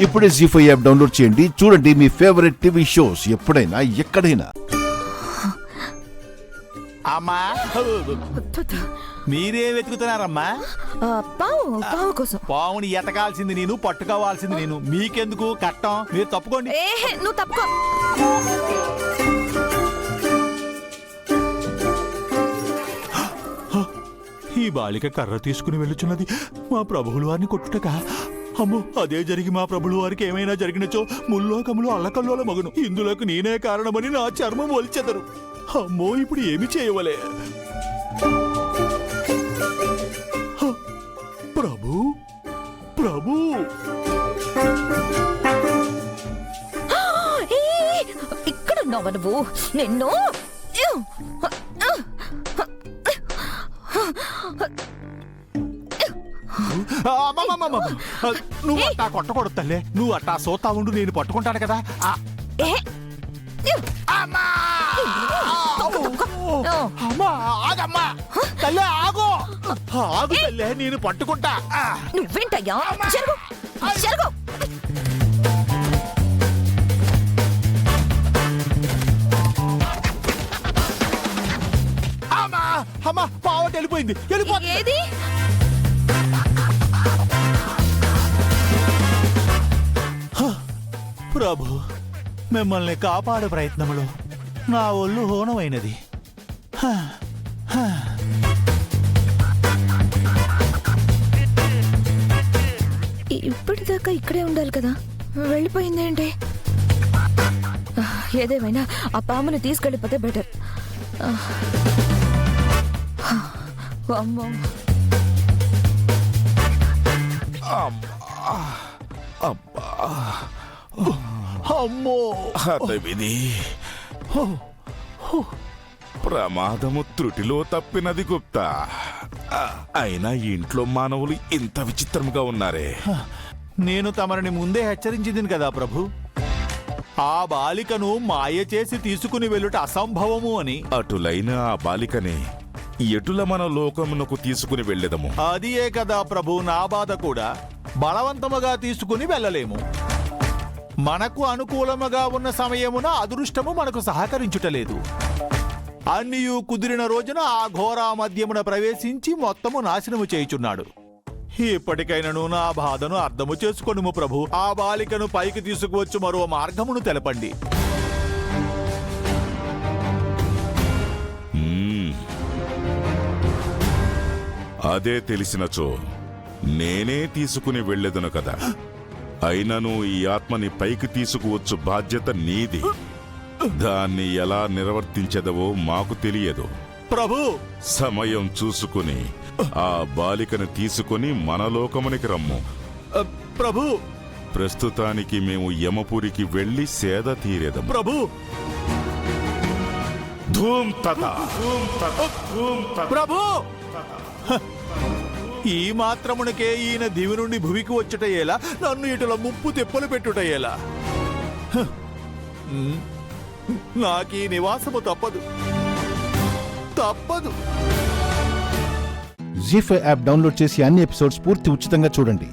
ఇప్పుడే జీ5 app download చేయండి. చూడండి మీ ఫేవరెట్ టీవీ షోస్ ఎప్పుడైనా ఎక్కడైనా. అమ్మా మీరేం వెతుకుతున్నారమ్మా? పావు కోసం. పావుని ఎతకాల్సింది నేను, పట్టుకోవాల్సింది నేను. మీకెందుకు కట్టం? మీరు తప్పుకోండి. నువ్వు తప్పుకో. ఈ బాలిక కర్ర తీసుకుని వెళ్ళుచున్నది మా ప్రభువులు వారిని కొట్టుటక. అమ్మో, అదే జరిగి మా ప్రభులు వారికి ఏమైనా జరిగినచో ముల్లోకములు అల్లకల్లోల మగును. ఇందులోకి నేనే కారణమని నా చర్మం ఒలిచెదరు. అమ్మో, ఇప్పుడు ఏమి చేయవలే? ప్రభు ప్రభు ఇక్కడున్నావా నువ్వు? నిన్ను నువ్వు అట్టా కొట్టకూడదు తల్లే. నువ్వు అట్టా సోతా ఉండు, నేను పట్టుకుంటాను కదా. ఆగమ్మా తల్లే, ఆగు ఆగు తల్లే, నేను పట్టుకుంటా. నువ్వేంటయ్యా? జరుగు జరుగు. అమ్మా, పావటి వెళ్ళిపోయింది. ఏది? ప్రభు, మిమ్మల్ని కాపాడే ప్రయత్నములో నా ఒళ్ళు హోనమైనది. ఇప్పటిదాకా ఇక్కడే ఉండాలి కదా, వెళ్ళిపోయిందేంటి? ఏదేమైనా ఆ పాముని తీసుకెళ్ళిపోతే బెటర్. అమ్మో, అమ్మో, హతవిధి, ప్రమాదము త్రుటిలో తప్పినది గుప్తా. అయినా ఇంట్లో మానవులు ఇంత విచిత్రముగా ఉన్నారే. నేను తమరిని ముందే హెచ్చరించింది కదా ప్రభు, ఆ బాలికను మాయ చేసి తీసుకుని వెళ్ళుట అసంభవము అని. అటులైన ఆ బాలికని ఎటుల మన లోకమునకు తీసుకుని వెళ్ళెదము? అదియే కదా ప్రభు నా బాధ కూడా. బలవంతముగా తీసుకుని వెళ్ళలేము. మనకు అనుకూలముగా ఉన్న సమయమున అదృష్టము మనకు సహకరించుటలేదు. అన్నియు కుదిరిన రోజున ఆ ఘోరా మధ్యమున ప్రవేశించి మొత్తము నాశనము చేయుచున్నాడు. ఇప్పటికైనను నా బాధను అర్థము చేసుకొనుము ప్రభు. ఆ బాలికను పైకి తీసుకువచ్చు మరో మార్గమును తెలపండి. అదే తెలిసినచో నేనే తీసుకుని వెళ్ళెదను కదా. అయినను ఈ ఆత్మని పైకి తీసుకువచ్చు బాధ్యత నీది. దాన్ని ఎలా నిర్వర్తించదవో మాకు తెలియదు ప్రభు. సమయం చూసుకుని ఆ బాలికను తీసుకుని మన లోకమునికి రమ్ము. ప్రభు, ప్రస్తుతానికి మేము యమపురికి వెళ్లి సేద తీరేదము. ప్రభు, ధూమ్ తత, ధూమ్ తత, ధూమ్ తత. ప్రభు, ఈ మాత్రమునకే ఈయన దివి నుండి భువికి వచ్చుటయ్యేలా, నన్ను ఇటుల ముప్పు తెప్పలు పెట్టుటయ్యేలా. నాకీ నివాసము తప్పదు తప్పదు. జీ5 యాప్ డౌన్లోడ్ చేసి అన్ని ఎపిసోడ్స్ పూర్తి ఉచితంగా చూడండి.